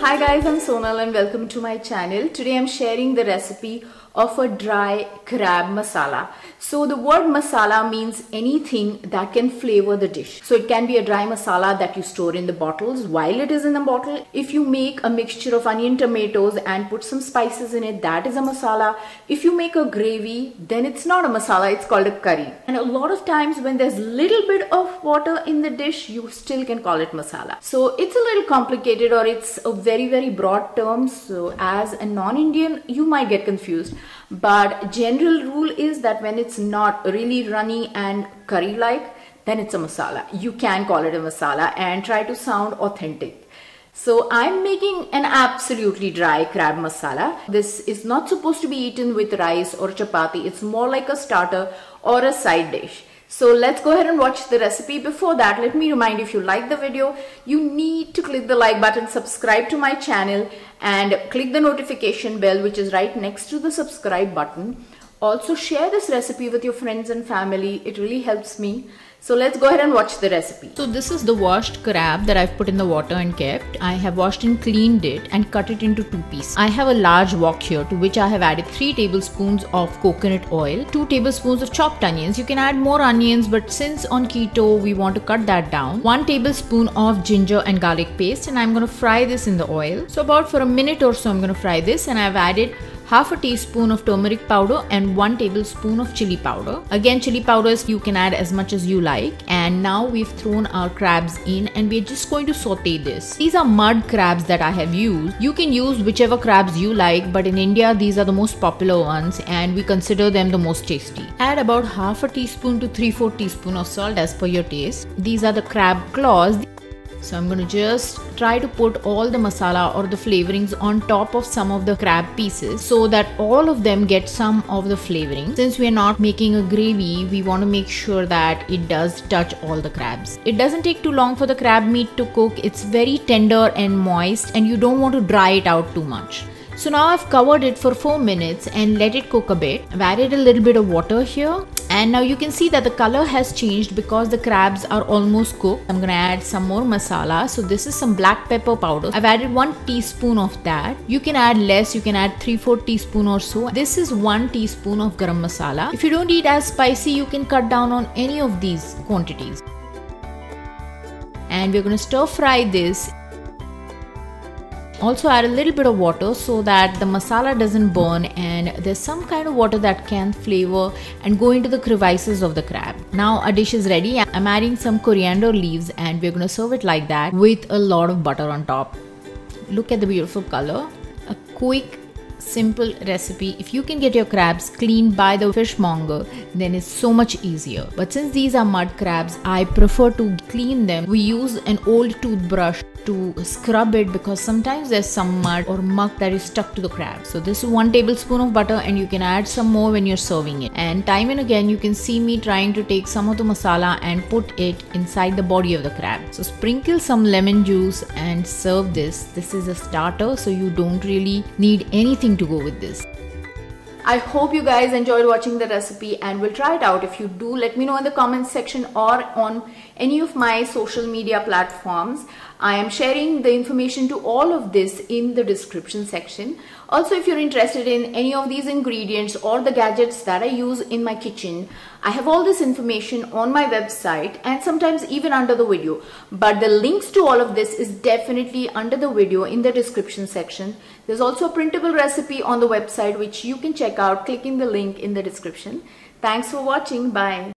Hi guys, I'm Sonal and welcome to my channel. Today I'm sharing the recipe of a dry crab masala. So the word masala means anything that can flavor the dish. So it can be a dry masala that you store in the bottles while it is in the bottle. If you make a mixture of onion, tomatoes and put some spices in it, that is a masala. If you make a gravy, then it's not a masala, it's called a curry. And a lot of times when there's little bit of water in the dish, you still can call it masala. So it's a little complicated, or it's a very broad term. So as a non-Indian, you might get confused. But general rule is that when it's not really runny and curry like, then it's a masala. You can call it a masala and try to sound authentic. So I'm making an absolutely dry crab masala. This is not supposed to be eaten with rice or chapati. It's more like a starter or a side dish. So let's go ahead and watch the recipe. Before that, let me remind you, if you like the video, you need to click the like button, subscribe to my channel and click the notification bell which is right next to the subscribe button. Also share this recipe with your friends and family. It really helps me. So let's go ahead and watch the recipe. So this is the washed crab that I've put in the water and kept. I have washed and cleaned it and cut it into 2 pieces. I have a large wok here to which I have added 3 tablespoons of coconut oil, 2 tablespoons of chopped onions. You can add more onions, but since on keto we want to cut that down. 1 tablespoon of ginger and garlic paste, and I'm going to fry this in the oil. So about for a minute or so I'm going to fry this, and I've added half a teaspoon of turmeric powder and 1 tablespoon of chili powder. Again, chili powders you can add as much as you like. And now we've thrown our crabs in and we're just going to saute this. These are mud crabs that I have used. You can use whichever crabs you like, but in India these are the most popular ones and we consider them the most tasty. Add about half a teaspoon to 3/4 teaspoon of salt as per your taste. These are the crab claws. So I'm going to just try to put all the masala or the flavorings on top of some of the crab pieces so that all of them get some of the flavoring. Since we are not making a gravy, we want to make sure that it does touch all the crabs. It doesn't take too long for the crab meat to cook. It's very tender and moist and you don't want to dry it out too much. So now I've covered it for 4 minutes and let it cook a bit. I've added a little bit of water here. And now you can see that the color has changed because the crabs are almost cooked. I'm going to add some more masala. So this is some black pepper powder. I've added 1 teaspoon of that. You can add less. You can add 3/4 teaspoon or so. This is 1 teaspoon of garam masala. If you don't eat as spicy, you can cut down on any of these quantities. And we're going to stir fry this. Also add a little bit of water so that the masala doesn't burn, and there's some kind of water that can flavor and go into the crevices of the crab. Now our dish is ready. I'm adding some coriander leaves and we're going to serve it like that with a lot of butter on top. Look at the beautiful color. A quick, simple recipe. If you can get your crabs cleaned by the fishmonger, then it's so much easier. But since these are mud crabs, I prefer to clean them. We use an old toothbrush to scrub it because sometimes there's some mud or muck that is stuck to the crab. So this is 1 tablespoon of butter and you can add some more when you're serving it. And time and again you can see me trying to take some of the masala and put it inside the body of the crab. So sprinkle some lemon juice and serve this. This is a starter, so you don't really need anything to go with this. I hope you guys enjoyed watching the recipe and will try it out. If you do, let me know in the comments section or on any of my social media platforms. I am sharing the information to all of this in the description section. Also, if you're interested in any of these ingredients or the gadgets that I use in my kitchen, I have all this information on my website and sometimes even under the video. But the links to all of this is definitely under the video in the description section. There's also a printable recipe on the website which you can check out clicking the link in the description. Thanks for watching. Bye.